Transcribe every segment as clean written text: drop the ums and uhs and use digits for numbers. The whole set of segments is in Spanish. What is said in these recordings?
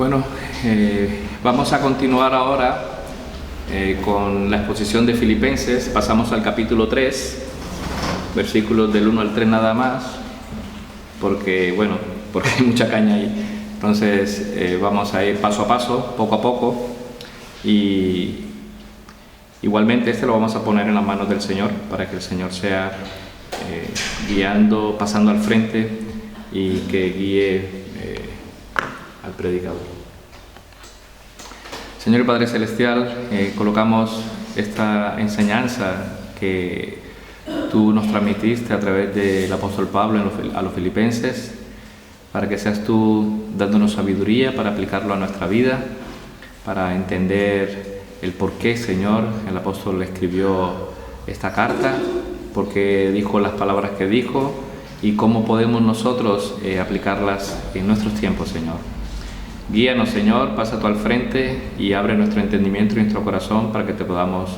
Bueno, vamos a continuar ahora con la exposición de Filipenses. Pasamos al capítulo 3, versículos del 1 al 3 nada más, porque hay mucha caña ahí. Entonces vamos a ir paso a paso, poco a poco, y igualmente lo vamos a poner en las manos del Señor, para que el Señor sea guiando, pasando al frente y que guíe al predicador. Señor Padre Celestial, colocamos esta enseñanza que tú nos transmitiste a través del apóstol Pablo a los filipenses, para que seas tú dándonos sabiduría para aplicarlo a nuestra vida, para entender el por qué, Señor, el apóstol escribió esta carta, por qué dijo las palabras que dijo y cómo podemos nosotros aplicarlas en nuestros tiempos, Señor. Guíanos, Señor, pasa tú al frente y abre nuestro entendimiento y nuestro corazón para que te podamos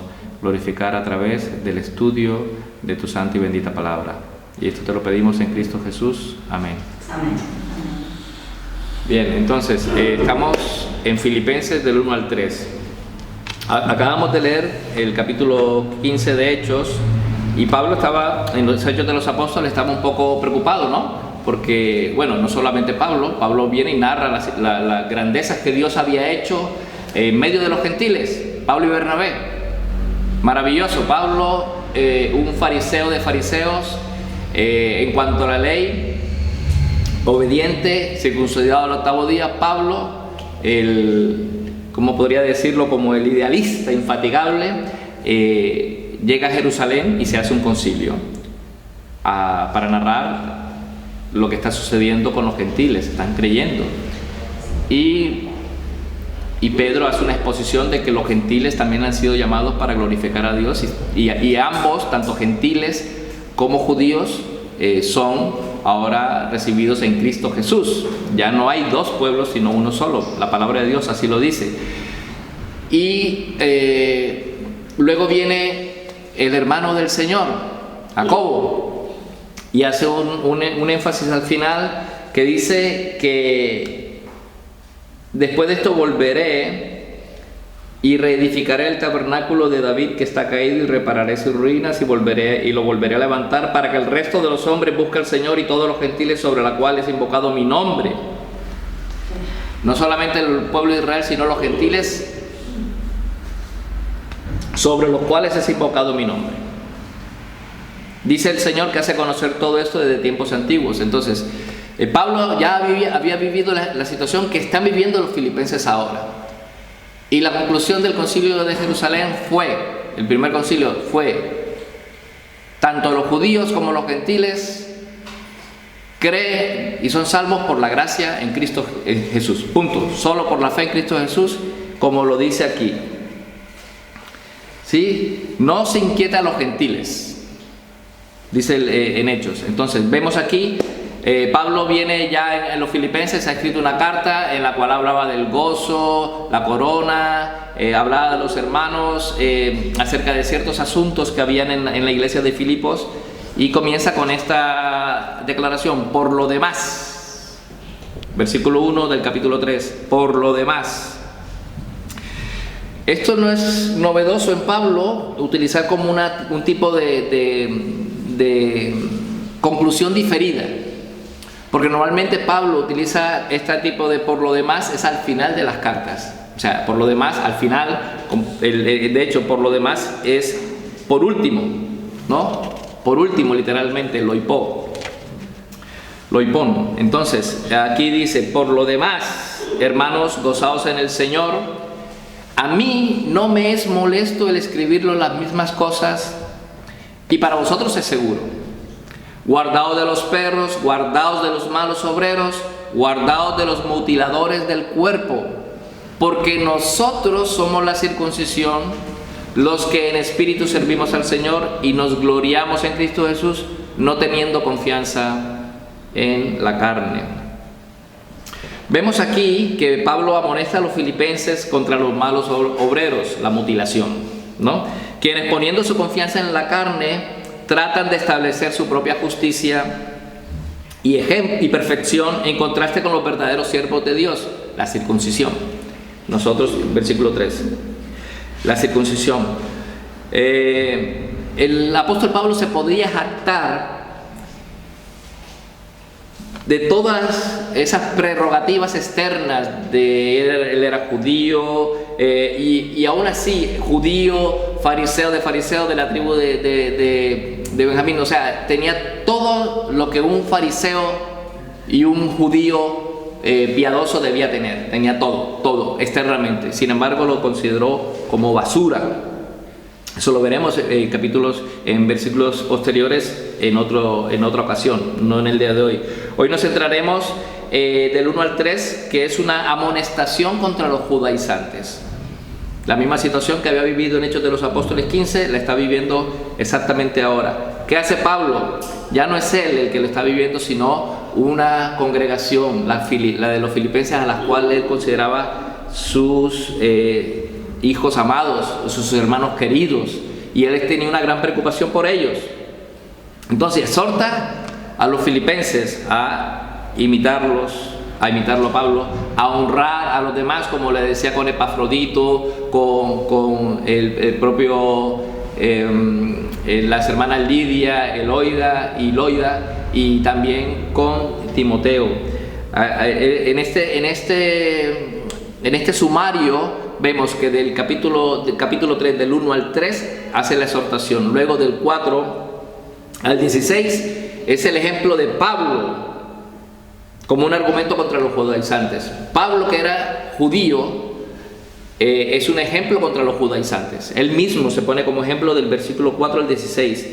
glorificar a través del estudio de tu santa y bendita palabra. Y esto te lo pedimos en Cristo Jesús. Amén. Amén. Bien, entonces, estamos en Filipenses del 1 al 3. Acabamos de leer el capítulo 15 de Hechos y Pablo estaba, en los Hechos de los Apóstoles, estaba un poco preocupado, ¿no? Porque, no solamente Pablo viene y narra las grandezas que Dios había hecho en medio de los gentiles, Pablo y Bernabé. Maravilloso, Pablo, un fariseo de fariseos, en cuanto a la ley, obediente, circuncidado al 8º día. Pablo, ¿cómo podría decirlo? Como el idealista infatigable, llega a Jerusalén y se hace un concilio para narrar lo que está sucediendo con los gentiles, están creyendo. Y Pedro hace una exposición de que los gentiles también han sido llamados para glorificar a Dios y ambos, tanto gentiles como judíos, son ahora recibidos en Cristo Jesús. Ya no hay dos pueblos sino uno solo, la palabra de Dios así lo dice. Y luego viene el hermano del Señor, Jacobo, y hace un énfasis al final que dice que después de esto volveré y reedificaré el tabernáculo de David que está caído y repararé sus ruinas y lo volveré a levantar para que el resto de los hombres busque al Señor y todos los gentiles sobre los cuales he invocado mi nombre. No solamente el pueblo de Israel, sino los gentiles sobre los cuales he invocado mi nombre. Dice el Señor que hace conocer todo esto desde tiempos antiguos. Entonces, Pablo ya había vivido la situación que están viviendo los filipenses ahora. Y la conclusión del concilio de Jerusalén el primer concilio fue, tanto los judíos como los gentiles creen y son salvos por la gracia en Cristo Jesús. Punto. Solo por la fe en Cristo Jesús, como lo dice aquí. ¿Sí? No se inquieta a los gentiles, dice en Hechos. Entonces vemos aquí, Pablo viene ya en los filipenses, ha escrito una carta en la cual hablaba del gozo, la corona, hablaba de los hermanos, acerca de ciertos asuntos que habían en la iglesia de Filipos, y comienza con esta declaración: por lo demás, versículo 1 del capítulo 3, por lo demás. Esto no es novedoso en Pablo, utilizar como un tipo de conclusión diferida, porque normalmente Pablo utiliza este tipo de por lo demás es al final de las cartas. O sea, por lo demás, al final, de hecho, por lo demás es por último, ¿no? Por último, literalmente, loipón. Entonces, aquí dice: por lo demás, hermanos, gozaos en el Señor. A mí no me es molesto el escribirlo las mismas cosas, y para vosotros es seguro. Guardaos de los perros, guardaos de los malos obreros, guardaos de los mutiladores del cuerpo, porque nosotros somos la circuncisión, los que en espíritu servimos al Señor y nos gloriamos en Cristo Jesús, no teniendo confianza en la carne. Vemos aquí que Pablo amonesta a los filipenses contra los malos obreros, la mutilación, ¿no? Quienes, poniendo su confianza en la carne, tratan de establecer su propia justicia y perfección en contraste con los verdaderos siervos de Dios. la circuncisión. Nosotros, versículo 3, la circuncisión. El apóstol Pablo se podría jactar de todas esas prerrogativas externas de él era judío, y aún así judío, fariseo de la tribu de Benjamín. O sea, tenía todo lo que un fariseo y un judío piadoso debía tener. Tenía todo externamente. Sin embargo, lo consideró como basura. Eso lo veremos en versículos posteriores en otra ocasión, no en el día de hoy. Hoy nos centraremos del 1 al 3, que es una amonestación contra los judaizantes. La misma situación que había vivido en Hechos de los Apóstoles 15, la está viviendo exactamente ahora. ¿Qué hace Pablo? Ya no es él el que lo está viviendo, sino una congregación, la de los filipenses, a la cual él consideraba sus hijos amados, sus hermanos queridos, y él tenía una gran preocupación por ellos. Entonces exhorta a los filipenses a imitarlo a Pablo, a honrar a los demás, como le decía con Epafrodito, con el propio las hermanas Lidia, Eloida y Loida, y también con Timoteo. En este sumario vemos que del capítulo 3, del 1 al 3, hace la exhortación. Luego del 4 al 16 es el ejemplo de Pablo como un argumento contra los judaizantes. Pablo, que era judío, es un ejemplo contra los judaizantes. Él mismo se pone como ejemplo del versículo 4 al 16.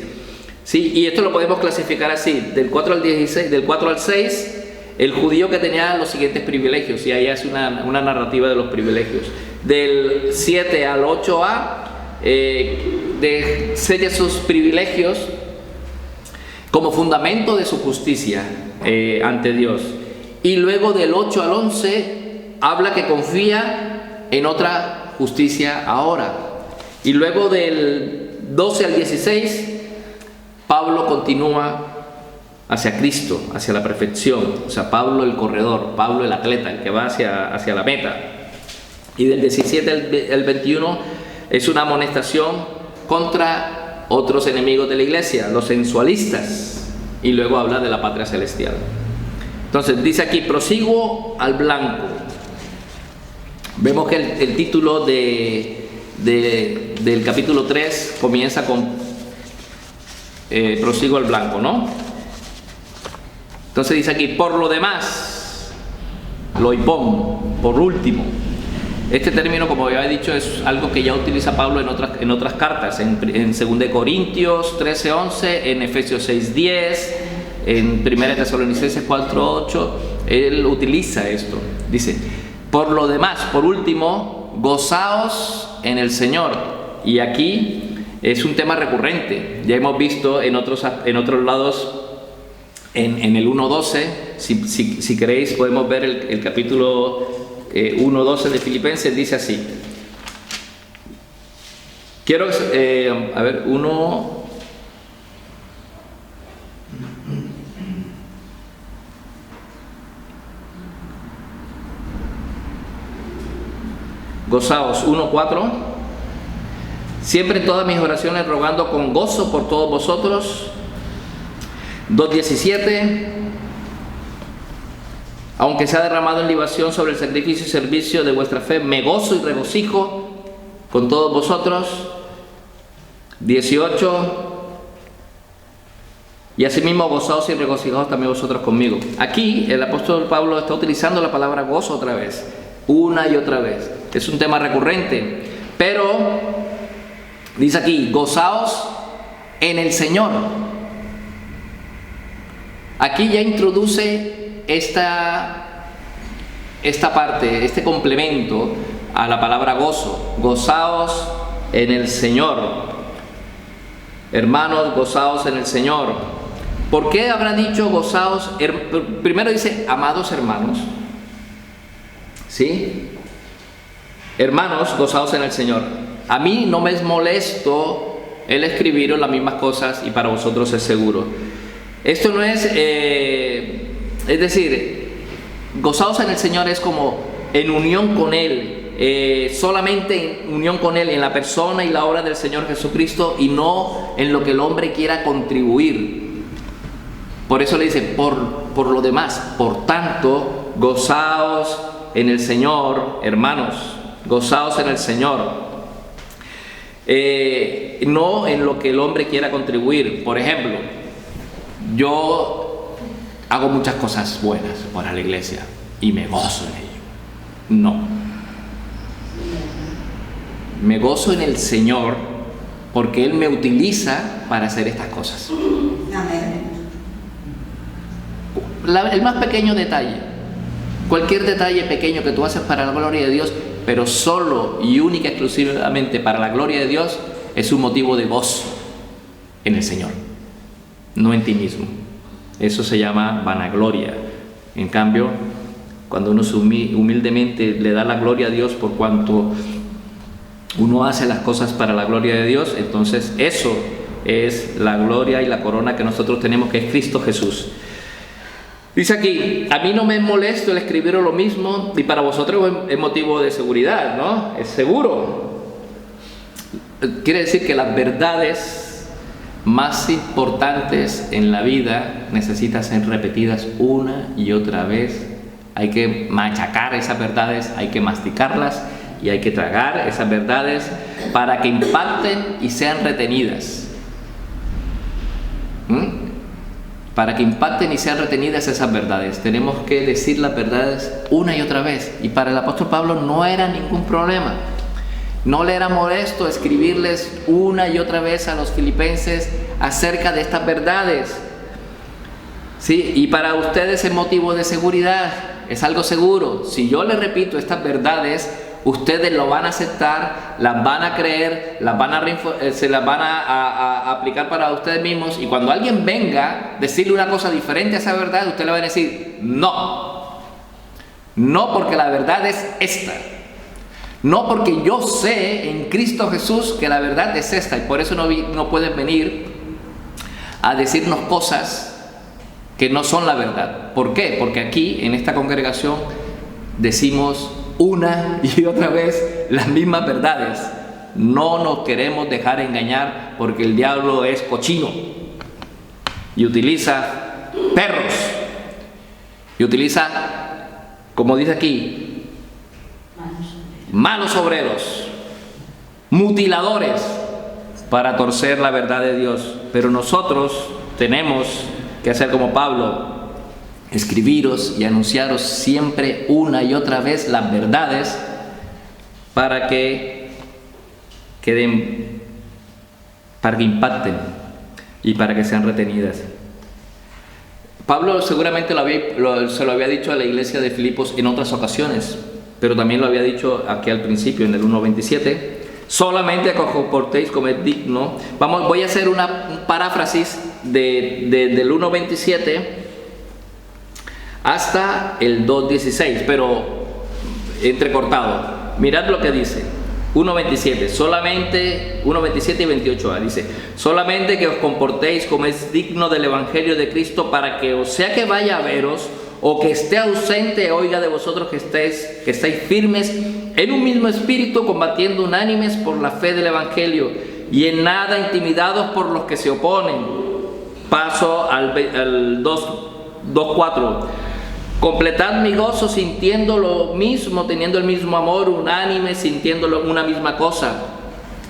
¿Sí? Y esto lo podemos clasificar así: del 4 al 16, del 4 al 6, el judío que tenía los siguientes privilegios, y ahí hace una narrativa de los privilegios. Del 7 al 8a, sella sus privilegios como fundamento de su justicia ante Dios. Y luego del 8 al 11 habla que confía en otra justicia ahora. Y luego del 12 al 16, Pablo continúa hacia Cristo, hacia la perfección. O sea, Pablo el corredor, Pablo el atleta, el que va hacia la meta. Y del 17 al 21 es una amonestación contra otros enemigos de la iglesia, los sensualistas. Y luego habla de la patria celestial. Entonces dice aquí: prosigo al blanco. Vemos que el título del capítulo 3 comienza con prosigo al blanco, ¿no? Entonces dice aquí: por lo demás, loipón, por último. Este término, como ya he dicho, es algo que ya utiliza Pablo en otras cartas, en 2 Corintios 13:11, en Efesios 6:10, en 1 Tesalonicenses 4:8. Él utiliza esto. Dice: por lo demás, por último, gozaos en el Señor. Y aquí es un tema recurrente. Ya hemos visto en otros lados, en el 1:12, si queréis podemos ver el capítulo 1:12 de Filipenses. Dice así. Quiero, gozaos, 1:4. Siempre en todas mis oraciones rogando con gozo por todos vosotros. 2:17. Aunque se ha derramado en libación sobre el sacrificio y servicio de vuestra fe, me gozo y regocijo con todos vosotros. 18. Y asimismo gozaos y regocijaos también vosotros conmigo. Aquí el apóstol Pablo está utilizando la palabra gozo otra vez, una y otra vez. Es un tema recurrente, pero dice aquí: gozaos en el Señor. Aquí ya introduce esta parte, este complemento a la palabra gozo. Gozaos en el Señor. Hermanos, gozaos en el Señor. ¿Por qué habrá dicho gozaos? Primero dice amados hermanos, ¿sí? Hermanos, gozaos en el Señor. A mí no me es molesto el escribiros las mismas cosas, y para vosotros es seguro. Esto no es, es decir, gozaos en el Señor es como en unión con Él, solamente en unión con Él, en la persona y la obra del Señor Jesucristo, y no en lo que el hombre quiera contribuir. Por eso le dice, por lo demás, por tanto, gozaos en el Señor, hermanos, gozaos en el Señor. No en lo que el hombre quiera contribuir. Por ejemplo, yo hago muchas cosas buenas para la iglesia y me gozo en ello. No. Me gozo en el Señor porque Él me utiliza para hacer estas cosas. El más pequeño detalle, cualquier detalle pequeño que tú haces para la gloria de Dios, pero solo y única exclusivamente para la gloria de Dios, es un motivo de gozo en el Señor, no en ti mismo. Eso se llama vanagloria. En cambio, cuando uno humildemente le da la gloria a Dios por cuanto uno hace las cosas para la gloria de Dios, entonces eso es la gloria y la corona que nosotros tenemos, que es Cristo Jesús. Dice aquí, a mí no me es molesto el escribir lo mismo, y para vosotros es motivo de seguridad, ¿no? Es seguro. Quiere decir que las verdades más importantes en la vida necesitan ser repetidas una y otra vez. Hay que machacar esas verdades, hay que masticarlas y hay que tragar esas verdades para que impacten y sean retenidas. Para que impacten y sean retenidas esas verdades, tenemos que decir las verdades una y otra vez. Y para el apóstol Pablo no era ningún problema. No le era molesto escribirles una y otra vez a los filipenses acerca de estas verdades. ¿Sí? Y para ustedes es motivo de seguridad, es algo seguro. Si yo les repito estas verdades, ustedes lo van a aceptar, las van a creer, se las van a aplicar para ustedes mismos, y cuando alguien venga a decirle una cosa diferente a esa verdad, usted le va a decir, no, porque la verdad es esta. No, porque yo sé en Cristo Jesús que la verdad es esta, y por eso no pueden venir a decirnos cosas que no son la verdad. ¿Por qué? Porque aquí, en esta congregación, decimos una y otra vez las mismas verdades. No nos queremos dejar engañar, porque el diablo es cochino y utiliza perros y utiliza, como dice aquí, malos obreros, mutiladores, para torcer la verdad de Dios. Pero nosotros tenemos que hacer como Pablo, escribiros y anunciaros siempre una y otra vez las verdades, para que queden, para que impacten y para que sean retenidas. Pablo seguramente se lo había dicho a la iglesia de Filipos en otras ocasiones, pero también lo había dicho aquí al principio, en el 1:27. Solamente que os comportéis como es digno. Voy a hacer un paráfrasis del 1:27 hasta el 2:16, pero entrecortado. Mirad lo que dice 1:27, 1:27 y 28a, dice: solamente que os comportéis como es digno del evangelio de Cristo, para que, o sea que vaya a veros o que esté ausente, oiga de vosotros que estáis firmes en un mismo espíritu, combatiendo unánimes por la fe del evangelio, y en nada intimidados por los que se oponen. Paso al 2:4. Completad mi gozo sintiendo lo mismo, teniendo el mismo amor, unánime, sintiendo una misma cosa.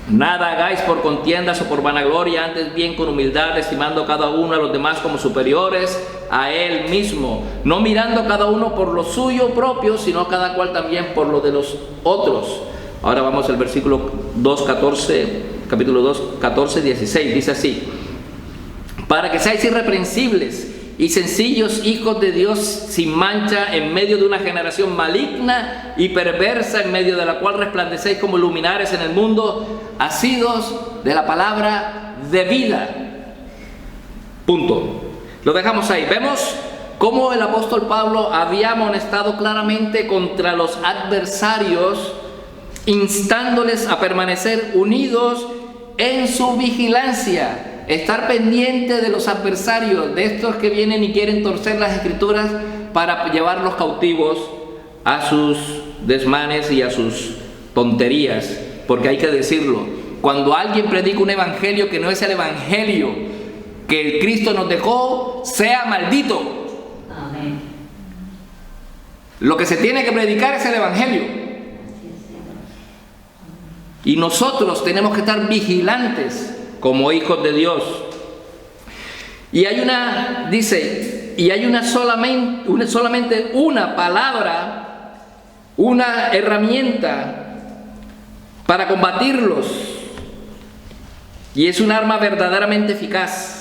Nada hagáis por contiendas o por vanagloria, antes bien con humildad, estimando cada uno a los demás como superiores a él mismo, no mirando cada uno por lo suyo propio, sino cada cual también por lo de los otros. Ahora vamos al versículo 2:14, capítulo 2, 14, 16, dice así: para que seáis irreprensibles y sencillos hijos de Dios, sin mancha, en medio de una generación maligna y perversa, en medio de la cual resplandecéis como luminares en el mundo, asidos de la palabra de vida. Punto. Lo dejamos ahí. Vemos cómo el apóstol Pablo había amonestado claramente contra los adversarios, instándoles a permanecer unidos en su vigilancia. Estar pendiente de los adversarios, de estos que vienen y quieren torcer las escrituras para llevarlos cautivos a sus desmanes y a sus tonterías, porque hay que decirlo. Cuando alguien predica un evangelio que no es el evangelio que Cristo nos dejó, sea maldito. Amén. Lo que se tiene que predicar es el evangelio. Y nosotros tenemos que estar vigilantes como hijos de Dios. Y hay una, dice, y hay solamente una palabra, una herramienta para combatirlos. Y es un arma verdaderamente eficaz.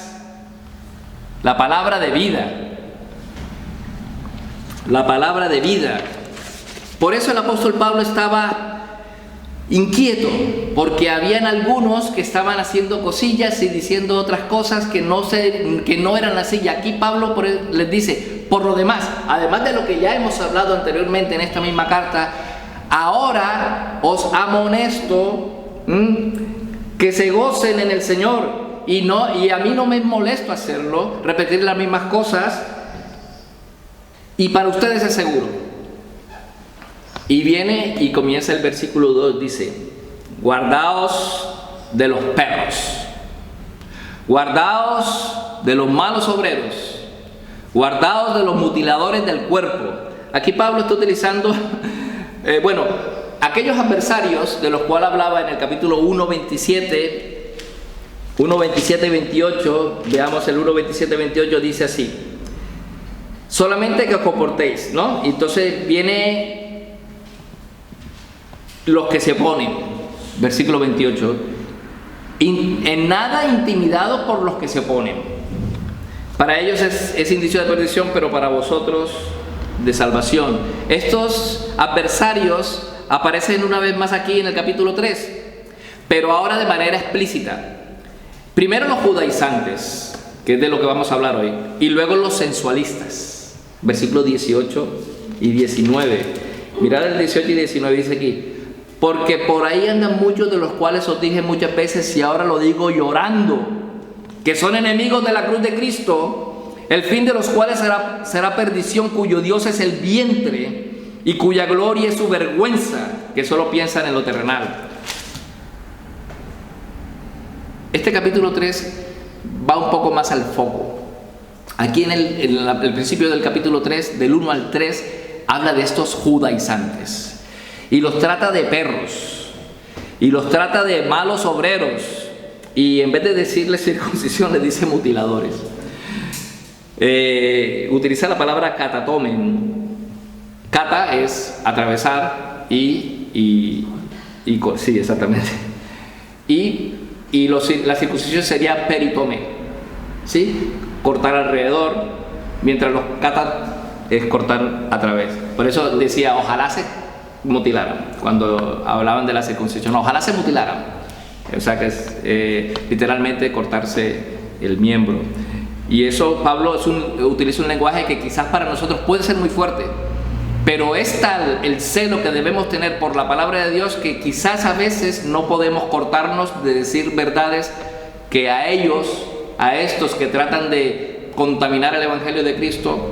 La palabra de vida. La palabra de vida. Por eso el apóstol Pablo estaba inquieto, porque habían algunos que estaban haciendo cosillas y diciendo otras cosas que no eran así. Y aquí Pablo les dice, por lo demás, además de lo que ya hemos hablado anteriormente en esta misma carta, ahora os amonesto que se gocen en el Señor. Y a mí no me molesto hacerlo, repetir las mismas cosas, y para ustedes es seguro. Y viene y comienza el versículo 2, dice, guardaos de los perros, guardaos de los malos obreros, guardaos de los mutiladores del cuerpo. Aquí Pablo está utilizando, aquellos adversarios de los cuales hablaba en el capítulo 1:27 y 28, veamos el 1:27 y 28, dice así, solamente que os comportéis, ¿no? Y entonces viene los que se oponen, versículo 28, en nada intimidados por los que se oponen. Para ellos es indicio de perdición, pero para vosotros de salvación. Estos adversarios aparecen una vez más aquí en el capítulo 3, pero ahora de manera explícita. Primero los judaizantes, que es de lo que vamos a hablar hoy, y luego los sensualistas, versículos 18 y 19. Mirad el 18 y 19, dice aquí, porque por ahí andan muchos de los cuales os dije muchas veces y ahora lo digo llorando, que son enemigos de la cruz de Cristo, el fin de los cuales será perdición, cuyo Dios es el vientre y cuya gloria es su vergüenza, que solo piensan en lo terrenal. Este capítulo 3 va un poco más al foco. Aquí en el principio del capítulo 3, del 1 al 3, habla de estos judaizantes. Y los trata de perros, y los trata de malos obreros, y en vez de decirles circuncisión, les dice mutiladores. Utiliza la palabra katatomen. Kata es atravesar sí, exactamente. Y la circuncisión sería peritome, ¿sí? Cortar alrededor, mientras los kata es cortar a través. Por eso decía, ojalá se mutilaran, cuando hablaban de la circuncisión, ojalá se mutilaran, o sea que es literalmente cortarse el miembro. Y eso Pablo utiliza un lenguaje que quizás para nosotros puede ser muy fuerte, pero es tal el celo que debemos tener por la palabra de Dios que quizás a veces no podemos cortarnos de decir verdades que a estos que tratan de contaminar el evangelio de Cristo,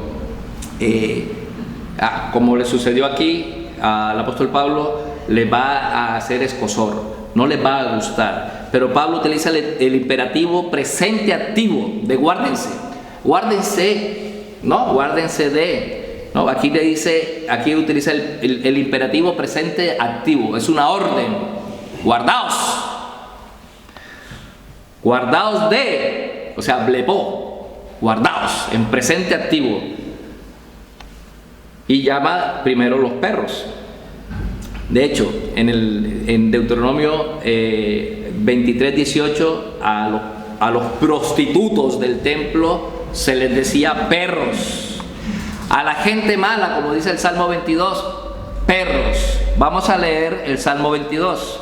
como le sucedió aquí al apóstol Pablo, les va a hacer escozor, no les va a gustar. Pero Pablo utiliza el imperativo presente activo de guárdense, ¿no? Guárdense de, ¿no? Aquí utiliza el imperativo presente activo, es una orden, guardaos de, o sea, blepó, guardaos, en presente activo. Y llama primero los perros. De hecho, en Deuteronomio 23:18 a los prostitutos del templo se les decía perros. A la gente mala, como dice el Salmo 22, perros. Vamos a leer el Salmo 22.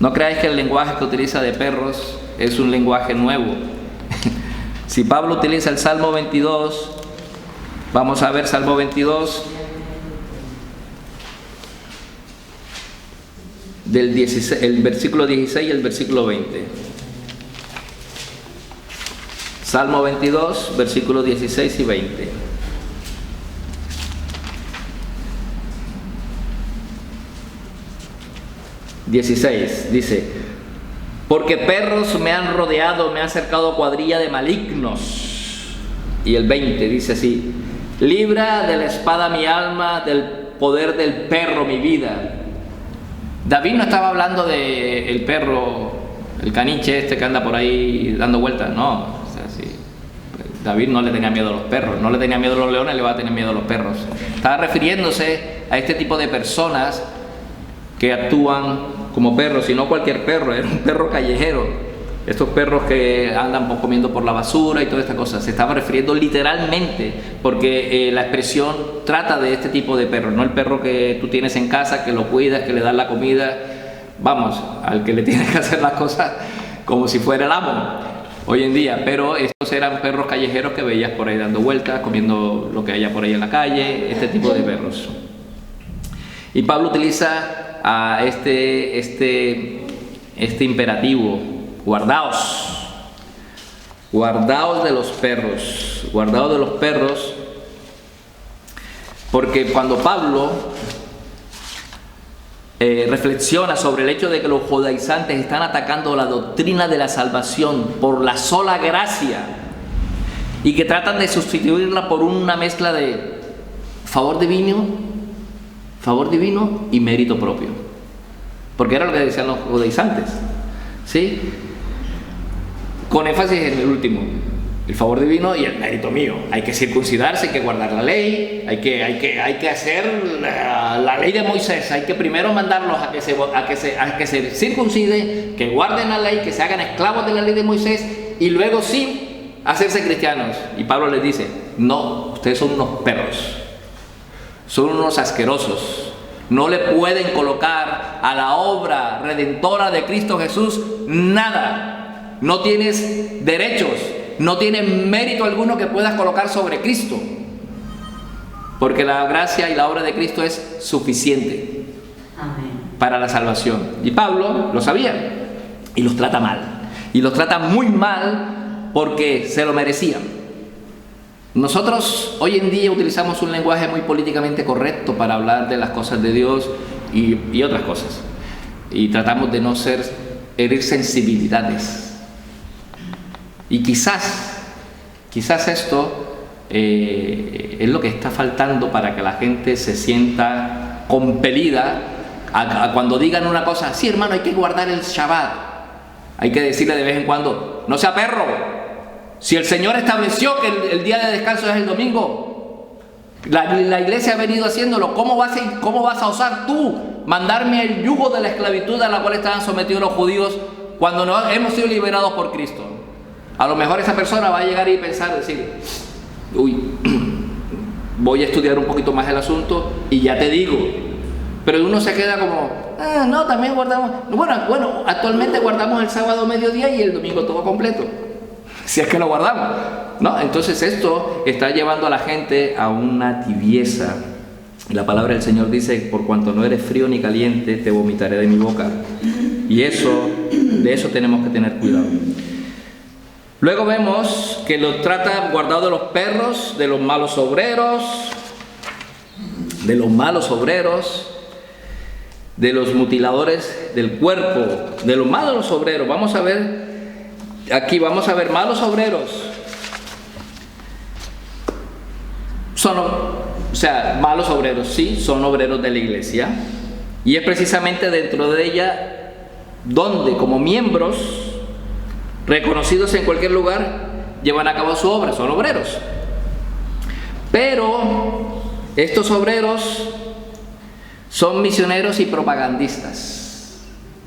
No creáis que el lenguaje que utiliza de perros es un lenguaje nuevo. Si Pablo utiliza el Salmo 22, vamos a ver Salmo 22, el versículo 16 y el versículo 20. Salmo 22, versículos 16 y 20. 16 dice: porque perros me han rodeado, me han cercado cuadrilla de malignos. Y el 20 dice así: libra de la espada mi alma, del poder del perro mi vida. David no estaba hablando de el perro, el caniche este que anda por ahí dando vueltas, no. O sea, sí. David no le tenía miedo a los perros, no le tenía miedo a los leones, le va a tener miedo a los perros. Estaba refiriéndose a este tipo de personas que actúan como perros, y no cualquier perro, era un perro callejero. Estos perros que andan comiendo por la basura y toda esta cosa. Se estaba refiriendo literalmente, porque la expresión trata de este tipo de perros, no el perro que tú tienes en casa, que lo cuidas, que le das la comida, vamos, al que le tienes que hacer las cosas como si fuera el amo hoy en día. Pero estos eran perros callejeros que veías por ahí dando vueltas, comiendo lo que haya por ahí en la calle, este tipo de perros. Y Pablo utiliza a este imperativo: guardaos, guardaos de los perros, guardaos de los perros, porque cuando Pablo reflexiona sobre el hecho de que los judaizantes están atacando la doctrina de la salvación por la sola gracia y que tratan de sustituirla por una mezcla de favor divino y mérito propio, porque era lo que decían los judaizantes, ¿sí? Con énfasis en el último, el favor divino y el mérito mío. Hay que circuncidarse, hay que guardar la ley, hay que hacer la ley de Moisés. Hay que primero mandarlos a que se circunciden, que guarden la ley, que se hagan esclavos de la ley de Moisés, y luego sí hacerse cristianos. Y Pablo les dice: no, ustedes son unos perros, son unos asquerosos. No le pueden colocar a la obra redentora de Cristo Jesús nada. No tienes derechos, no tienes mérito alguno que puedas colocar sobre Cristo, porque la gracia y la obra de Cristo es suficiente para la salvación. Y Pablo lo sabía y los trata mal, y los trata muy mal porque se lo merecían. Nosotros hoy en día utilizamos un lenguaje muy políticamente correcto para hablar de las cosas de Dios y otras cosas, y tratamos de no herir sensibilidades. Y quizás esto es lo que está faltando para que la gente se sienta compelida a cuando digan una cosa: sí, hermano, hay que guardar el Shabbat. Hay que decirle de vez en cuando: no sea perro, si el Señor estableció que el día de descanso es el domingo, la iglesia ha venido haciéndolo, ¿cómo vas a osar tú mandarme el yugo de la esclavitud a la cual estaban sometidos los judíos cuando no hemos sido liberados por Cristo? A lo mejor esa persona va a llegar y pensar, decir: uy, voy a estudiar un poquito más el asunto y ya te digo. Pero uno se queda como: no, también guardamos. Bueno, actualmente guardamos el sábado mediodía y el domingo todo completo, si es que lo guardamos, ¿no? Entonces esto está llevando a la gente a una tibieza. La palabra del Señor dice: por cuanto no eres frío ni caliente, te vomitaré de mi boca. Y de eso tenemos que tener cuidado. Luego vemos que los trata guardado de los perros, de los malos obreros, de los mutiladores del cuerpo, de los malos obreros. Vamos a ver malos obreros. Malos obreros, sí, son obreros de la iglesia. Y es precisamente dentro de ella donde, como miembros reconocidos en cualquier lugar, llevan a cabo su obra, son obreros. Pero estos obreros son misioneros y propagandistas.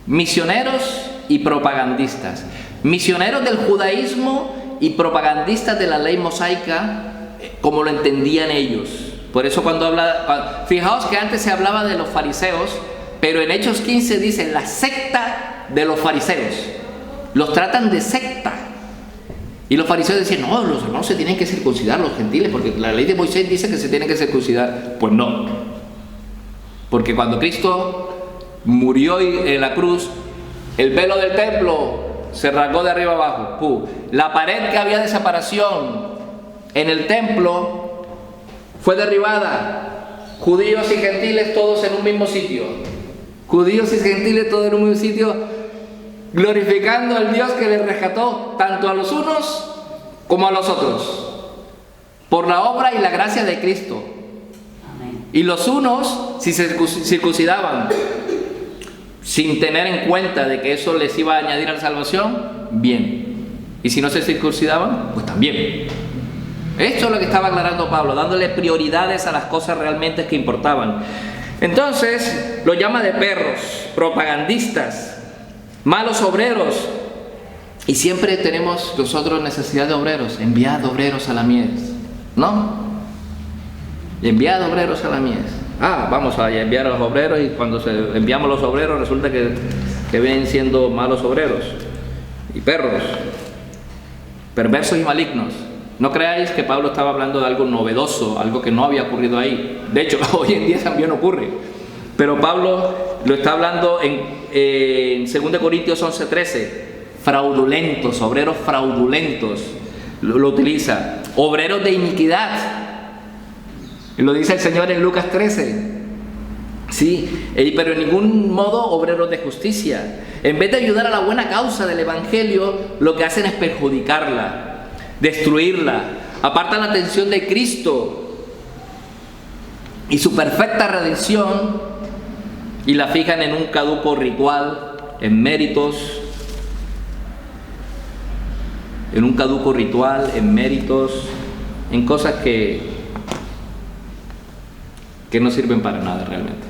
Misioneros y propagandistas. Misioneros del judaísmo y propagandistas de la ley mosaica, como lo entendían ellos. Por eso fijaos que antes se hablaba de los fariseos, pero en Hechos 15 dice la secta de los fariseos. Los tratan de secta. Y los fariseos decían: no, los hermanos se tienen que circuncidar, los gentiles, porque la ley de Moisés dice que se tienen que circuncidar. Pues no. Porque cuando Cristo murió en la cruz, el velo del templo se rasgó de arriba abajo. La pared que había de separación en el templo fue derribada. Judíos y gentiles todos en un mismo sitio. Judíos y gentiles, todo en un mismo sitio, glorificando al Dios que les rescató tanto a los unos como a los otros, por la obra y la gracia de Cristo. Amén. Y los unos, si se circuncidaban, sin tener en cuenta de que eso les iba a añadir a la salvación, bien. Y si no se circuncidaban, pues también. Esto es lo que estaba aclarando Pablo, dándole prioridades a las cosas realmente que importaban. Entonces, lo llama de perros, propagandistas, malos obreros. Y siempre tenemos nosotros necesidad de obreros. Enviad obreros a la mies, ¿no? Enviad obreros a la mies. Vamos a enviar a los obreros, y cuando enviamos los obreros resulta que vienen siendo malos obreros y perros, perversos y malignos. No creáis que Pablo estaba hablando de algo novedoso, algo que no había ocurrido ahí. De hecho, hoy en día también ocurre. Pero Pablo lo está hablando en 2 Corintios 11:13. Fraudulentos, obreros fraudulentos. Lo utiliza. Obreros de iniquidad. Y lo dice el Señor en Lucas 13. Sí, pero en ningún modo obreros de justicia. En vez de ayudar a la buena causa del Evangelio, lo que hacen es perjudicarla, destruirla. Apartan la atención de Cristo y su perfecta redención y la fijan en un caduco ritual, en méritos, en cosas que no sirven para nada realmente.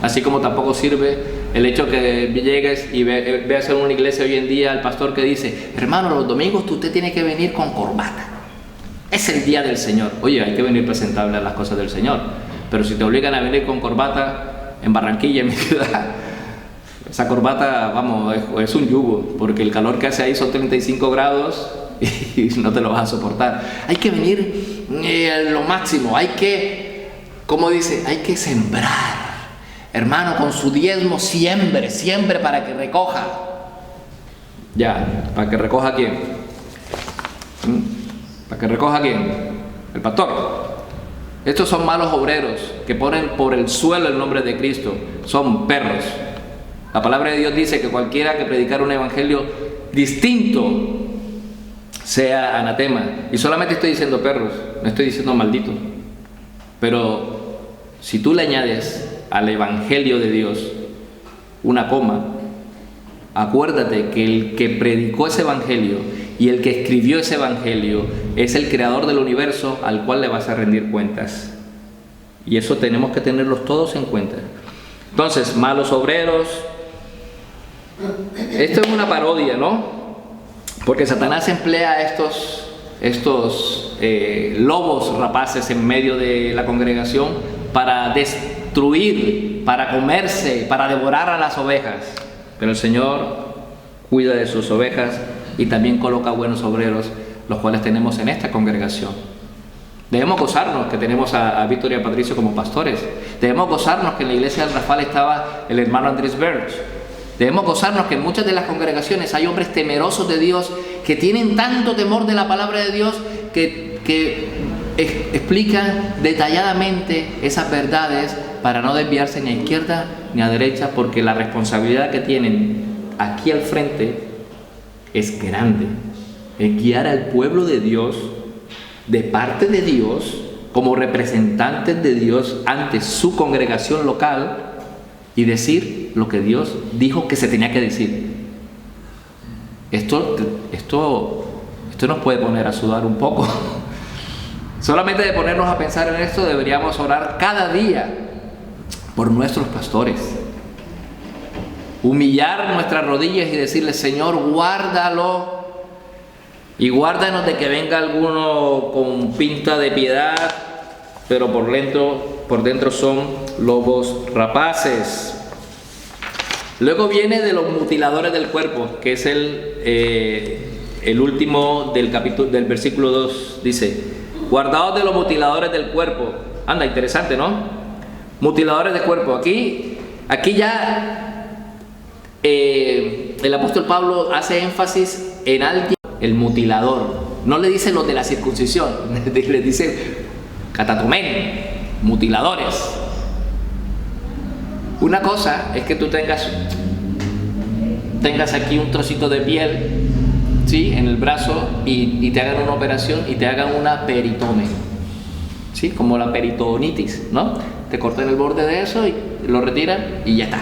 Así como tampoco sirve el hecho que llegues y veas en una iglesia hoy en día al pastor que dice: hermano, los domingos usted tiene que venir con corbata, es el día del Señor. Oye, hay que venir presentable a las cosas del Señor, pero si te obligan a venir con corbata en Barranquilla, en mi ciudad, esa corbata, vamos, es un yugo, porque el calor que hace ahí son 35 grados y no te lo vas a soportar. Hay que venir lo máximo, hay que, como dice, hay que sembrar. Hermano, con su diezmo siembre para que recoja. Ya, ¿para que recoja quién? ¿Para que recoja quién? El pastor. Estos son malos obreros que ponen por el suelo el nombre de Cristo. Son perros. La palabra de Dios dice que cualquiera que predicara un evangelio distinto sea anatema. Y solamente estoy diciendo perros, no estoy diciendo malditos. Pero si tú le añades al evangelio de Dios una coma, acuérdate que el que predicó ese evangelio y el que escribió ese evangelio es el creador del universo, al cual le vas a rendir cuentas. Y eso tenemos que tenerlos todos en cuenta. Entonces, malos obreros. Esto es una parodia, ¿no? Porque Satanás emplea estos lobos rapaces en medio de la congregación para destruir, para comerse, para devorar a las ovejas. Pero el Señor cuida de sus ovejas y también coloca buenos obreros, los cuales tenemos en esta congregación. Debemos gozarnos que tenemos a Víctor y a Patricio como pastores. Debemos gozarnos que en la iglesia del Rafael estaba el hermano Andrés Berch. Debemos gozarnos que en muchas de las congregaciones hay hombres temerosos de Dios, que tienen tanto temor de la palabra de Dios, que explican detalladamente esas verdades para no desviarse ni a izquierda ni a derecha, porque la responsabilidad que tienen aquí al frente es grande. Es guiar al pueblo de Dios, de parte de Dios, como representantes de Dios ante su congregación local, y decir lo que Dios dijo que se tenía que decir. Esto nos puede poner a sudar un poco. Solamente de ponernos a pensar en esto, deberíamos orar cada día por nuestros pastores. Humillar nuestras rodillas y decirle: Señor, guárdalo, y guárdanos de que venga alguno con pinta de piedad, pero por dentro son lobos rapaces. Luego viene de los mutiladores del cuerpo, que es el último del versículo 2. Dice: guardaos de los mutiladores del cuerpo. Anda, interesante, ¿no? Mutiladores del cuerpo. Aquí ya el apóstol Pablo hace énfasis en alguien, el mutilador. No le dice los de la circuncisión, le dice catatomen, mutiladores. Una cosa es que tú tengas aquí un trocito de piel, ¿sí?, en el brazo y te hagan una operación y te hagan una peritome, ¿sí?, como la peritonitis, ¿no? Te cortan el borde de eso y lo retiran y ya está.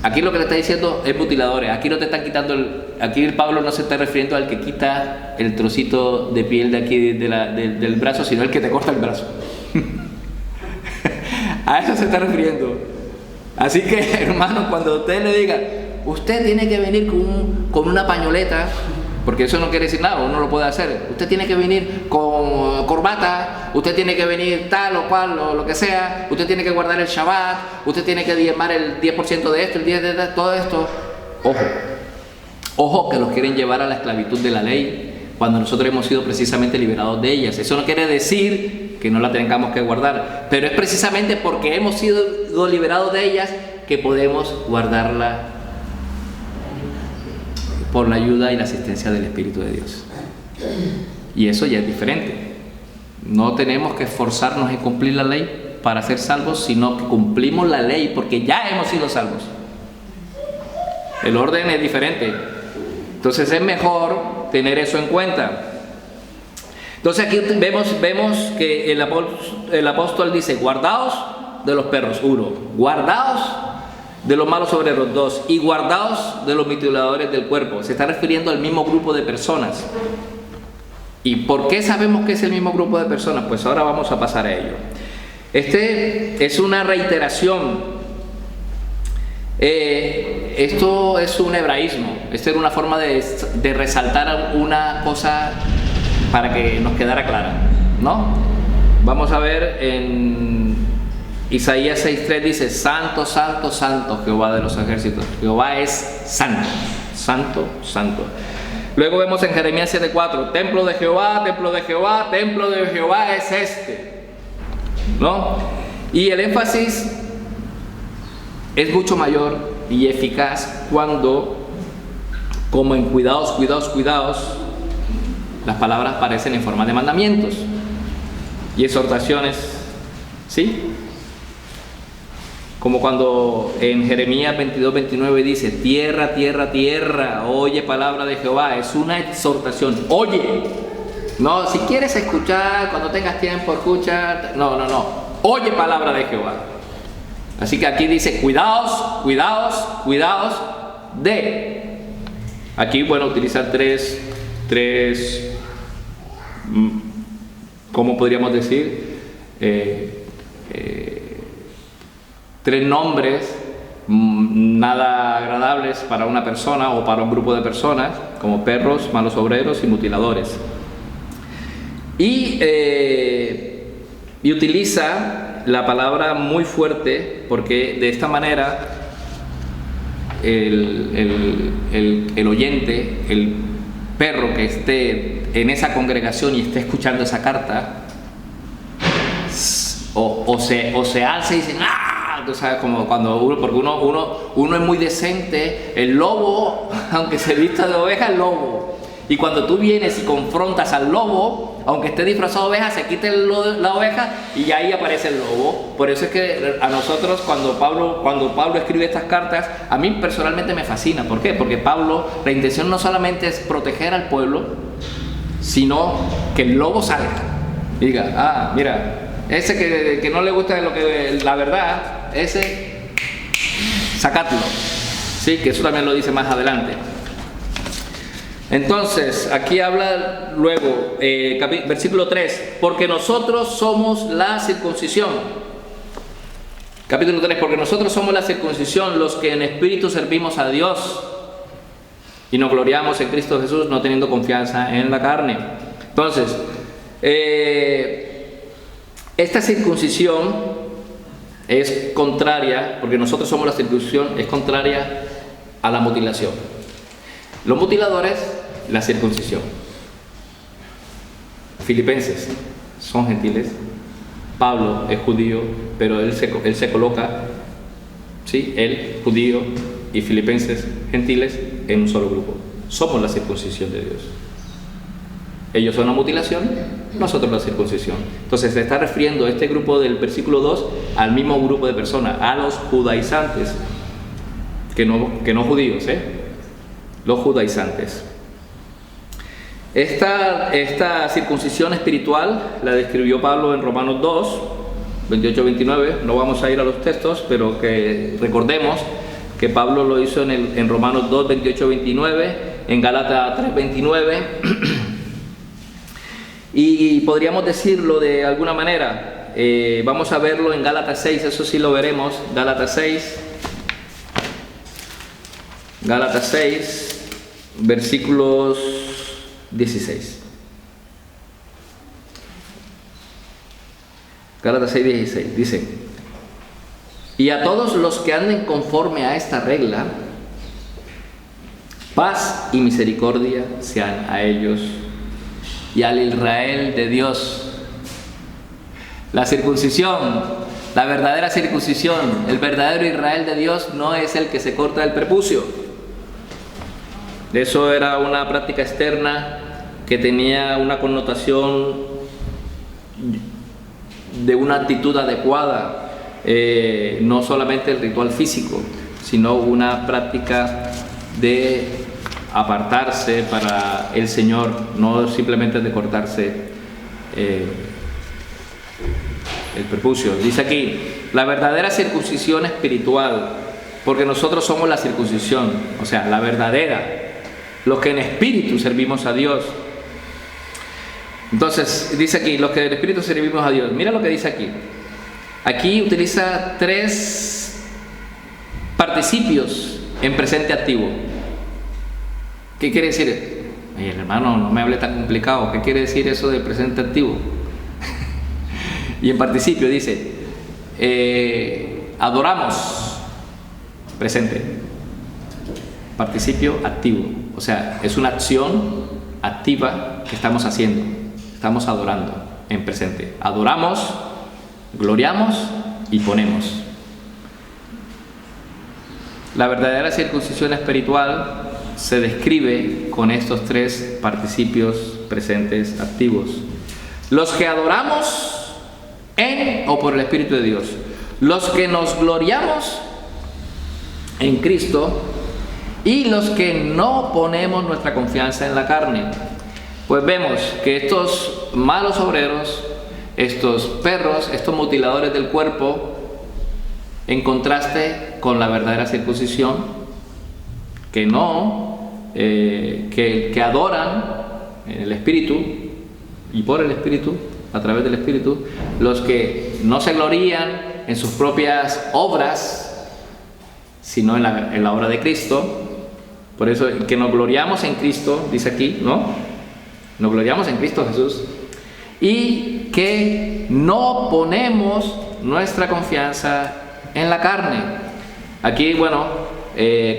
Aquí lo que le está diciendo es mutiladores. Aquí no te están quitando aquí el Pablo no se está refiriendo al que quita el trocito de piel de aquí del brazo, sino el que te corta el brazo. A eso se está refiriendo. Así que, hermano, cuando usted le diga, usted tiene que venir con una pañoleta, porque eso no quiere decir nada, uno lo puede hacer. Usted tiene que venir con corbata, usted tiene que venir tal o cual, o lo que sea, usted tiene que guardar el Shabbat, usted tiene que diezmar el 10% de esto, el 10% de todo esto. Ojo que los quieren llevar a la esclavitud de la ley, cuando nosotros hemos sido precisamente liberados de ellas. Eso no quiere decir que no la tengamos que guardar, pero es precisamente porque hemos sido liberados de ellas que podemos guardarla por la ayuda y la asistencia del Espíritu de Dios. Y eso ya es diferente. No tenemos que esforzarnos en cumplir la ley para ser salvos, sino que cumplimos la ley porque ya hemos sido salvos. El orden es diferente. Entonces es mejor tener eso en cuenta. Entonces aquí vemos que el apóstol dice, guardaos de los perros, 1, guardaos de los malos obreros, 2, y guardaos de los mutiladores del cuerpo. Se está refiriendo al mismo grupo de personas. ¿Y por qué sabemos que es el mismo grupo de personas? Pues ahora vamos a pasar a ello. Este es una reiteración. Esto es un hebraísmo. Esta era una forma de resaltar una cosa para que nos quedara clara, ¿no? Vamos a ver en Isaías 6:3 dice, Santo, Santo, Santo, Jehová de los ejércitos. Jehová es santo, santo, santo. Luego vemos en Jeremías 7:4, templo de Jehová, templo de Jehová, templo de Jehová es este, ¿no? Y el énfasis es mucho mayor y eficaz cuando, como en cuidados, cuidados, cuidados, las palabras aparecen en forma de mandamientos y exhortaciones, ¿sí? Como cuando en Jeremías 22:29 dice, tierra, tierra, tierra, oye palabra de Jehová. Es una exhortación, oye. No, si quieres escuchar, cuando tengas tiempo, escucha. No, oye palabra de Jehová. Así que aquí dice, cuidaos, cuidaos, cuidaos de. Aquí, bueno, utilizar tres, ¿cómo podríamos decir? Tres nombres nada agradables para una persona o para un grupo de personas, como perros, malos obreros y mutiladores. Y utiliza la palabra muy fuerte porque de esta manera el oyente, el perro que esté en esa congregación y esté escuchando esa carta, o se alza y dice, ¡ah! Tú sabes, como cuando porque uno es muy decente, el lobo, aunque se vista de oveja, es lobo. Y cuando tú vienes y confrontas al lobo, aunque esté disfrazado de oveja, se quita la oveja y ahí aparece el lobo. Por eso es que a nosotros, cuando Pablo escribe estas cartas, a mí personalmente me fascina. ¿Por qué? Porque Pablo, la intención no solamente es proteger al pueblo, sino que el lobo salga y diga, mira, ese que no le gusta la verdad, ese, sacadlo. Sí, que eso también lo dice más adelante. Entonces, aquí habla luego, versículo 3, porque nosotros somos la circuncisión. Capítulo 3, porque nosotros somos la circuncisión, los que en espíritu servimos a Dios y nos gloriamos en Cristo Jesús, no teniendo confianza en la carne. Entonces, esta circuncisión es contraria, porque nosotros somos la circuncisión, es contraria a la mutilación. Los mutiladores, la circuncisión. Filipenses son gentiles. Pablo es judío, pero él se coloca, ¿sí? Él, judío, y filipenses, gentiles, en un solo grupo. Somos la circuncisión de Dios. Ellos son la mutilación, nosotros la circuncisión. Entonces se está refiriendo este grupo del versículo 2 al mismo grupo de personas, a los judaizantes, que no judíos, los judaizantes. Esta circuncisión espiritual la describió Pablo en Romanos 2, 28-29. No vamos a ir a los textos, pero que recordemos que Pablo lo hizo en Romanos 2, 28-29, en Gálatas 3, 29. Y podríamos decirlo de alguna manera. Vamos a verlo en Gálatas 6, eso sí lo veremos. Gálatas 6, versículos 16. Gálatas 6, 16, dice: y a todos los que anden conforme a esta regla, paz y misericordia sean a ellos y al Israel de Dios. La circuncisión, la verdadera circuncisión, el verdadero Israel de Dios no es el que se corta el prepucio. Eso era una práctica externa que tenía una connotación de una actitud adecuada, no solamente el ritual físico, sino una práctica de apartarse para el Señor, no simplemente de cortarse el prepucio. Dice aquí, la verdadera circuncisión espiritual, porque nosotros somos la circuncisión, o sea, la verdadera, los que en espíritu servimos a Dios. Entonces, dice aquí, los que en espíritu servimos a Dios. Mira lo que dice aquí. Aquí utiliza 3 participios en presente activo. ¿Qué quiere decir? Oye, hermano, no me hable tan complicado. ¿Qué quiere decir eso de presente activo? Y en participio dice, adoramos, presente. Participio activo. O sea, es una acción activa que estamos haciendo. Estamos adorando en presente. Adoramos, gloriamos y ponemos. La verdadera circuncisión espiritual se describe con estos 3 participios presentes activos. Los que adoramos en o por el Espíritu de Dios. Los que nos gloriamos en Cristo. Y los que no ponemos nuestra confianza en la carne. Pues vemos que estos malos obreros, estos perros, estos mutiladores del cuerpo, en contraste con la verdadera circuncisión, que adoran en el Espíritu y por el Espíritu, a través del Espíritu, los que no se glorían en sus propias obras, sino en la obra de Cristo. Por eso, que nos gloriamos en Cristo, dice aquí, ¿no? Nos gloriamos en Cristo Jesús. Y que no ponemos nuestra confianza en la carne. Aquí, bueno,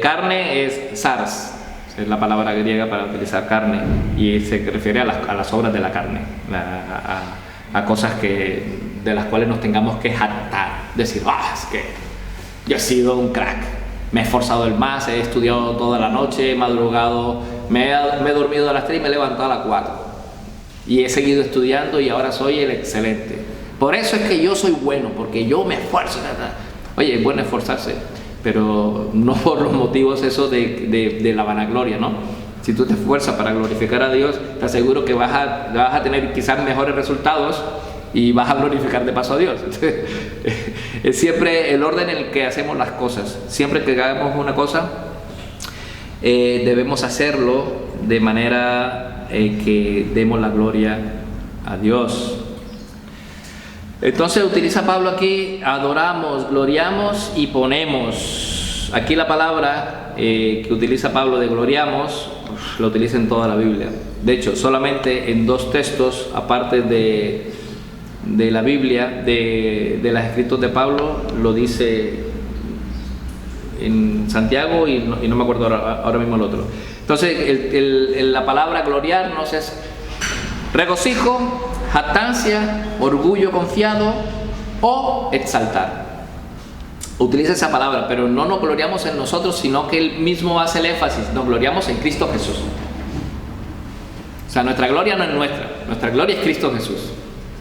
carne es sars, es la palabra griega para utilizar carne, y se refiere a las obras de la carne, a cosas de las cuales nos tengamos que jactar, decir, es que yo he sido un crack, me he esforzado el más, he estudiado toda la noche, he madrugado, me he dormido a las 3 y me he levantado a las 4 y he seguido estudiando y ahora soy el excelente. Por eso es que yo soy bueno, porque yo me esfuerzo. Oye, es bueno esforzarse, pero no por los motivos esos de la vanagloria, ¿no? Si tú te esfuerzas para glorificar a Dios, te aseguro que vas a tener quizás mejores resultados y vas a glorificar de paso a Dios. Es siempre el orden en el que hacemos las cosas. Siempre que hagamos una cosa, debemos hacerlo de manera que demos la gloria a Dios. Entonces utiliza Pablo aquí, adoramos, gloriamos y ponemos. Aquí la palabra que utiliza Pablo de gloriamos, lo utiliza en toda la Biblia. De hecho, solamente en 2 textos, aparte de la Biblia, de los escritos de Pablo, lo dice en Santiago y no me acuerdo ahora mismo el otro. Entonces, la palabra gloriarnos es regocijo, jactancia, orgullo confiado o exaltar. Utiliza esa palabra, pero no nos gloriamos en nosotros, sino que él mismo hace el énfasis, nos gloriamos en Cristo Jesús. O sea, nuestra gloria no es nuestra. Nuestra gloria es Cristo Jesús.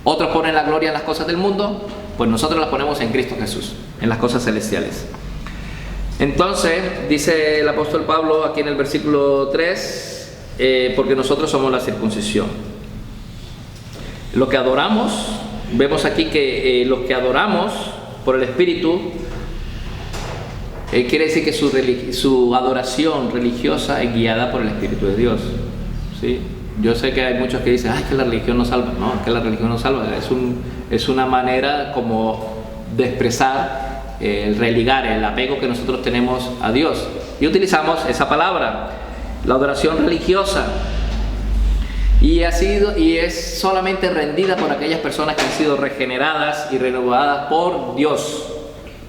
Otros ponen la gloria en las cosas del mundo, pues nosotros la ponemos en Cristo Jesús, en las cosas celestiales. Entonces, dice el apóstol Pablo aquí en el versículo 3, porque nosotros somos la circuncisión. Lo que adoramos, vemos aquí que los que adoramos por el Espíritu, quiere decir que su adoración religiosa es guiada por el Espíritu de Dios, ¿sí? Yo sé que hay muchos que dicen, que la religión no salva. No, es que la religión no salva. Es una manera como de expresar el religar, el apego que nosotros tenemos a Dios. Y utilizamos esa palabra, la adoración religiosa. Y es solamente rendida por aquellas personas que han sido regeneradas y renovadas por Dios.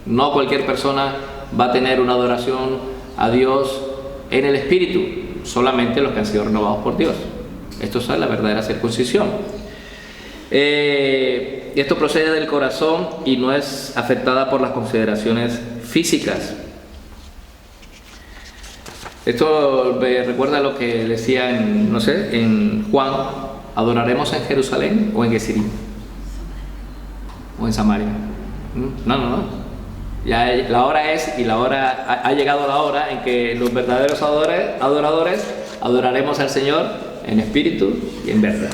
No cualquier persona va a tener una adoración a Dios en el Espíritu, solamente los que han sido renovados por Dios. Esto es la verdadera circuncisión. Esto procede del corazón y no es afectada por las consideraciones físicas. Esto me recuerda a lo que decía en Juan: ¿adoraremos en Jerusalén o en Gezirim? ¿O en Samaria? No. Ya la hora ha llegado la hora en que los verdaderos adoradores adoraremos al Señor en espíritu y en verdad.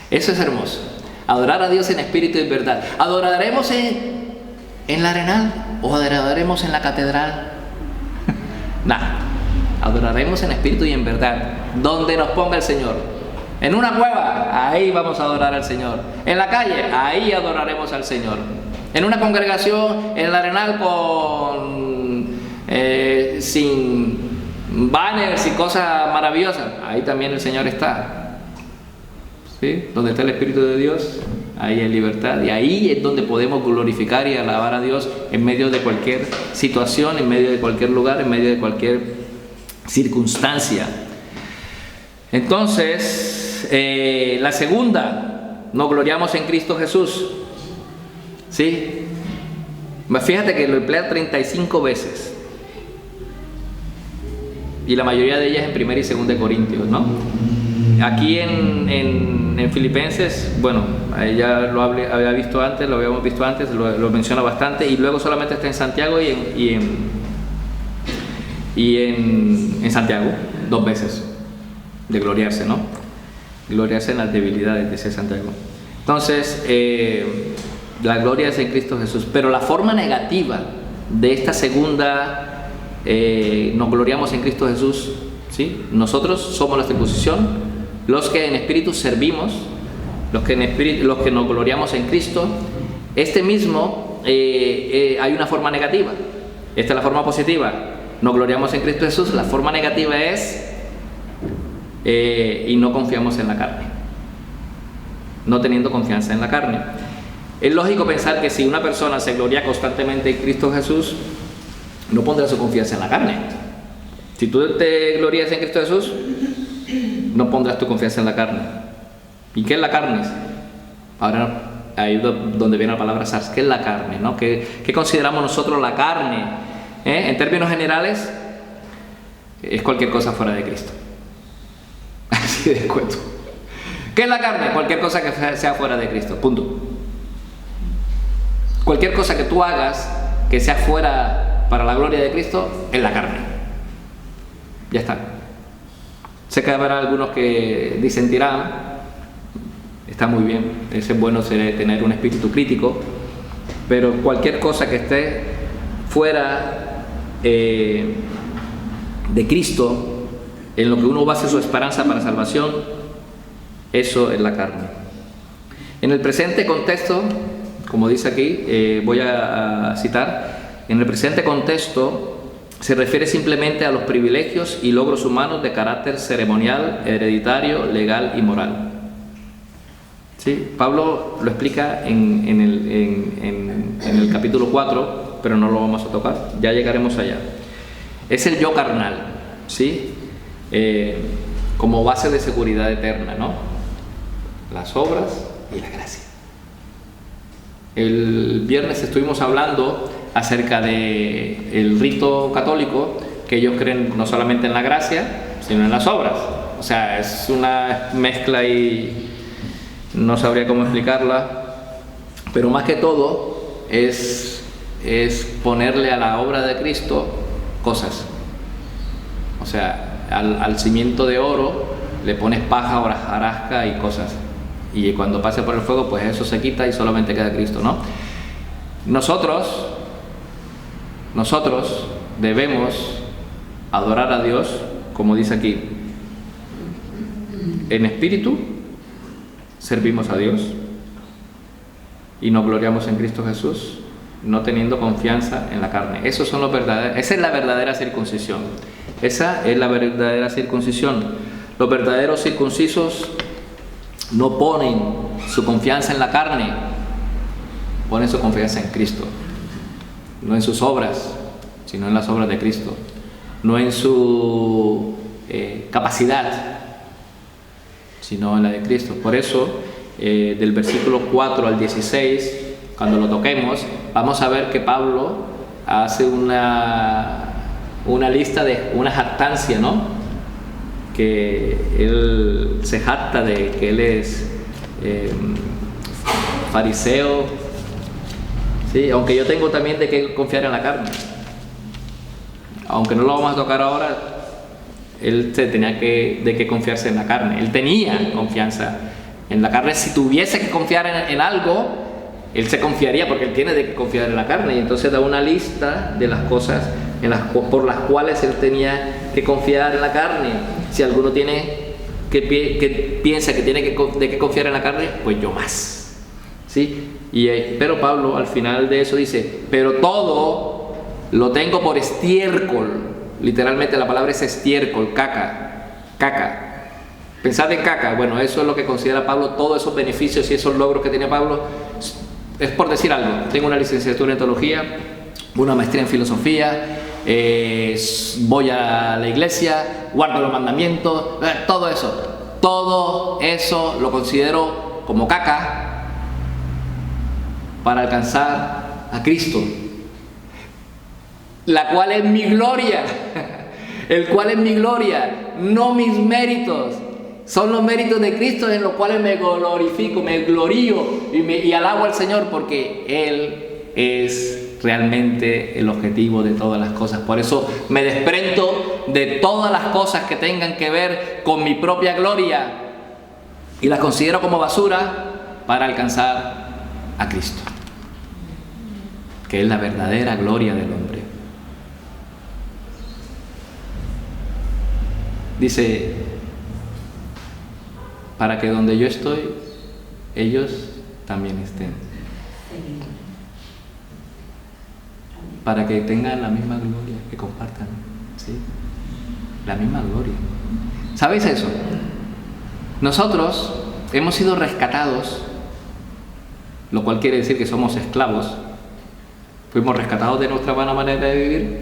Eso es hermoso. Adorar a Dios en espíritu y en verdad. ¿Adoraremos en la Arenal o adoraremos en la catedral? Nada. Adoraremos en espíritu y en verdad, donde nos ponga el Señor. En una cueva, ahí vamos a adorar al Señor. En la calle, ahí adoraremos al Señor. En una congregación, en el Arenal, sin banners y cosas maravillosas, ahí también el Señor está, ¿sí? Donde está el Espíritu de Dios, ahí hay libertad, y ahí es donde podemos glorificar y alabar a Dios en medio de cualquier situación, en medio de cualquier lugar, en medio de cualquier circunstancia. Entonces, la segunda, nos gloriamos en Cristo Jesús, ¿sí? Fíjate que lo emplea 35 veces. Y la mayoría de ellas en 1 y 2 de Corintios, ¿no? Aquí en Filipenses, bueno, ya lo había visto antes, lo habíamos visto antes, lo menciona bastante, y luego solamente está en Santiago y en Santiago, 2 veces, de gloriarse, ¿no? Gloriarse en las debilidades, dice Santiago. Entonces, la gloria es en Cristo Jesús, pero la forma negativa de esta segunda, nos gloriamos en Cristo Jesús, ¿sí? Nosotros somos la circuncisión, los que en espíritu servimos, los que nos gloriamos en Cristo. Hay una forma negativa. Esta es la forma positiva, nos gloriamos en Cristo Jesús. La forma negativa es y no confiamos en la carne, no teniendo confianza en la carne. Es lógico pensar que si una persona se gloria constantemente en Cristo Jesús, no pondrá su confianza en la carne. Si tú te glorías en Cristo Jesús, no pondrás tu confianza en la carne. ¿Y qué es la carne? Ahora, ahí es donde viene la palabra sars. ¿Qué es la carne, no? ¿Qué consideramos nosotros la carne? En términos generales, es cualquier cosa fuera de Cristo. Así de cuento. ¿Qué es la carne? Cualquier cosa que sea fuera de Cristo. Punto. Cualquier cosa que tú hagas que sea fuera para la gloria de Cristo, es la carne. Ya está. Sé que habrá algunos que disentirán. Está muy bien, es bueno tener un espíritu crítico, pero cualquier cosa que esté fuera de Cristo, en lo que uno base su esperanza para salvación, eso es la carne. En el presente contexto, como dice aquí, voy a citar, en el presente contexto se refiere simplemente a los privilegios y logros humanos de carácter ceremonial, hereditario, legal y moral. ¿Sí? Pablo lo explica en el capítulo 4, pero no lo vamos a tocar, ya llegaremos allá. Es el yo carnal, ¿sí? Como base de seguridad eterna, ¿no? Las obras y la gracia. El viernes estuvimos hablando acerca del rito católico, que ellos creen no solamente en la gracia, sino en las obras. O sea, es una mezcla y no sabría cómo explicarla, pero más que todo es ponerle a la obra de Cristo cosas. O sea, al cimiento de oro le pones paja, hojarasca y cosas, y cuando pase por el fuego, pues eso se quita y solamente queda Cristo, ¿no? Nosotros debemos adorar a Dios, como dice aquí, en espíritu servimos a Dios y nos gloriamos en Cristo Jesús, no teniendo confianza en la carne. Esa es la verdadera circuncisión. Esa es la verdadera circuncisión. Los verdaderos circuncisos no ponen su confianza en la carne, ponen su confianza en Cristo. No en sus obras, sino en las obras de Cristo. No en su capacidad, sino en la de Cristo. Por eso, del versículo 4 al 16, cuando lo toquemos, vamos a ver que Pablo hace una lista de una jactancia, ¿no? Que él se jacta de que él es fariseo, ¿sí? Aunque yo tengo también de que confiar en la carne. Aunque no lo vamos a tocar ahora, él tenía de que confiarse en la carne. Él tenía confianza en la carne. Si tuviese que confiar en algo, él se confiaría, porque él tiene de que confiar en la carne. Y entonces da una lista de las cosas por las cuales él tenía que confiar en la carne. Si alguno tiene que piensa que tiene de que confiar en la carne, pues yo más, ¿sí? Pero Pablo al final de eso dice: pero todo lo tengo por estiércol. Literalmente la palabra es estiércol, caca. Pensad en caca. Bueno, eso es lo que considera Pablo, todos esos beneficios y esos logros que tiene Pablo. Es por decir algo: tengo una licenciatura en teología, una maestría en filosofía, voy a la iglesia, guardo los mandamientos, todo eso lo considero como caca para alcanzar a Cristo, la cual es mi gloria, el cual es mi gloria, no mis méritos. Son los méritos de Cristo en los cuales me glorifico, me glorío y alabo al Señor, porque Él es realmente el objetivo de todas las cosas. Por eso me desprendo de todas las cosas que tengan que ver con mi propia gloria y las considero como basura para alcanzar a Cristo, que es la verdadera gloria del hombre. Dice: para que donde yo estoy, ellos también estén. Para que tengan la misma gloria, que compartan, ¿sí? La misma gloria. ¿Sabéis eso? Nosotros hemos sido rescatados, lo cual quiere decir que somos esclavos. Fuimos rescatados de nuestra vana manera de vivir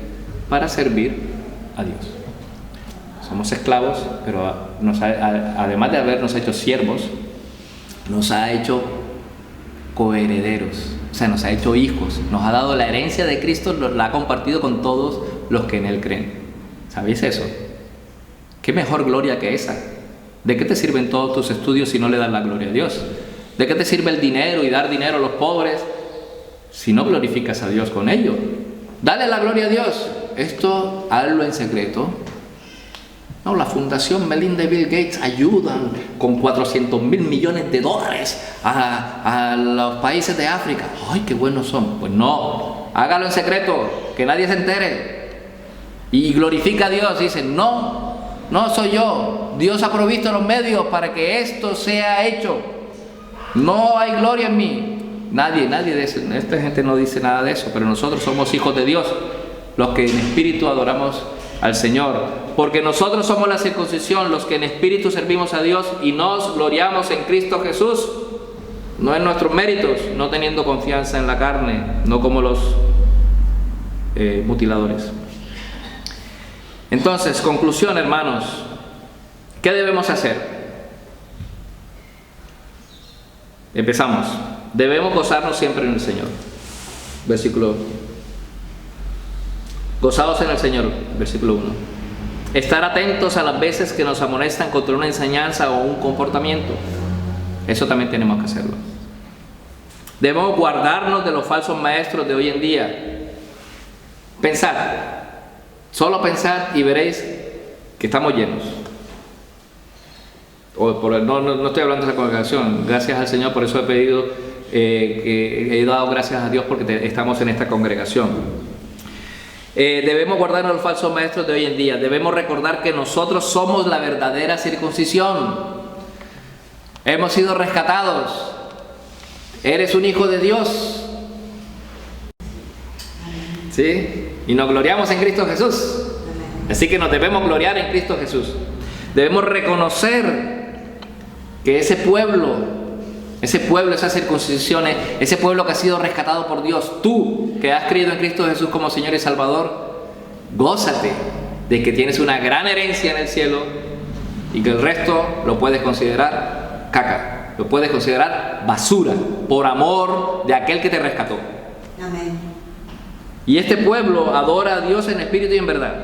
para servir a Dios. Somos esclavos, pero además de habernos hecho siervos, nos ha hecho coherederos, o sea, nos ha hecho hijos, nos ha dado la herencia de Cristo, la ha compartido con todos los que en Él creen. ¿Sabéis eso? ¿Qué mejor gloria que esa? ¿De qué te sirven todos tus estudios si no le das la gloria a Dios? ¿De qué te sirve el dinero y dar dinero a los pobres si no glorificas a Dios con ello? Dale la gloria a Dios. Esto hazlo en secreto. No, la Fundación Melinda y Bill Gates ayudan con $400 mil millones a los países de África. ¡Ay, qué buenos son! Pues no, hágalo en secreto, que nadie se entere. Y glorifica a Dios. Dice: no soy yo. Dios ha provisto los medios para que esto sea hecho. No hay gloria en mí. Nadie de eso. Esta gente no dice nada de eso, pero nosotros somos hijos de Dios, los que en espíritu adoramos al Señor, porque nosotros somos la circuncisión, los que en espíritu servimos a Dios y nos gloriamos en Cristo Jesús, no en nuestros méritos, no teniendo confianza en la carne, no como los mutiladores. Entonces, conclusión, hermanos, ¿qué debemos hacer? Empezamos. Debemos gozarnos siempre en el Señor. Versículo: gozaos en el Señor, versículo 1. Estar atentos a las veces que nos amonestan contra una enseñanza o un comportamiento. Eso también tenemos que hacerlo. Debemos guardarnos de los falsos maestros de hoy en día. Pensad, solo pensad y veréis que estamos llenos. No estoy hablando de la congregación, gracias al Señor, por eso he pedido, he dado gracias a Dios porque estamos en esta congregación. Debemos guardarnos de los falsos maestros de hoy en día. Debemos recordar que nosotros somos la verdadera circuncisión. Hemos sido rescatados. Eres un hijo de Dios. ¿Sí? Y nos gloriamos en Cristo Jesús. Así que nos debemos gloriar en Cristo Jesús. Debemos reconocer que ese pueblo, esa circuncisión, ese pueblo que ha sido rescatado por Dios, tú que has creído en Cristo Jesús como Señor y Salvador, gózate de que tienes una gran herencia en el cielo y que el resto lo puedes considerar caca, lo puedes considerar basura, por amor de aquel que te rescató. Amén. Y este pueblo adora a Dios en espíritu y en verdad.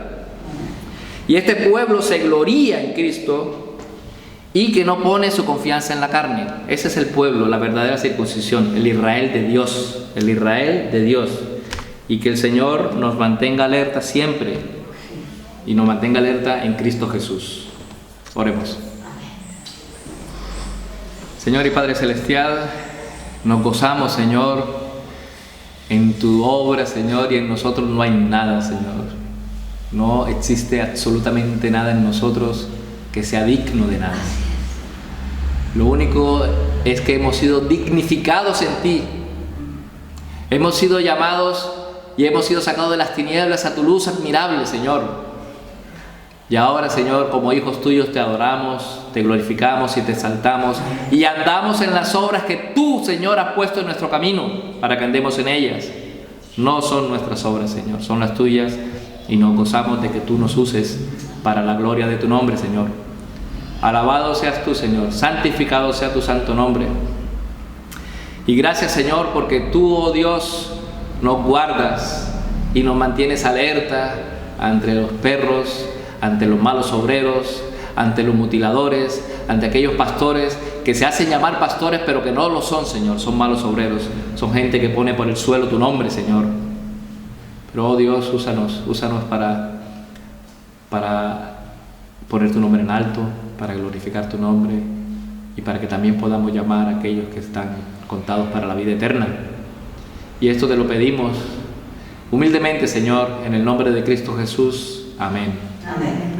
Y este pueblo se gloría en Cristo y que no pone su confianza en la carne. Ese es el pueblo, la verdadera circuncisión, el Israel de Dios, el Israel de Dios. Y que el Señor nos mantenga alerta siempre y nos mantenga alerta en Cristo Jesús. Oremos. Señor y Padre Celestial, nos gozamos, Señor, en tu obra, Señor, y en nosotros no hay nada, Señor. No existe absolutamente nada en nosotros que sea digno de nada. Lo único es que hemos sido dignificados en ti. Hemos sido llamados y hemos sido sacados de las tinieblas a tu luz admirable, Señor. Y ahora, Señor, como hijos tuyos te adoramos, te glorificamos y te exaltamos y andamos en las obras que tú, Señor, has puesto en nuestro camino para que andemos en ellas. No son nuestras obras, Señor, son las tuyas y nos gozamos de que tú nos uses para la gloria de tu nombre, Señor. Alabado seas tú, Señor, santificado sea tu santo nombre. Y gracias, Señor, porque tú, oh Dios, nos guardas y nos mantienes alerta ante los perros, ante los malos obreros, ante los mutiladores, ante aquellos pastores que se hacen llamar pastores pero que no lo son, Señor, son malos obreros, son gente que pone por el suelo tu nombre, Señor. Pero, oh Dios, úsanos para poner tu nombre en alto, para glorificar tu nombre y para que también podamos llamar a aquellos que están contados para la vida eterna. Y esto te lo pedimos humildemente, Señor, en el nombre de Cristo Jesús. Amén. Amén.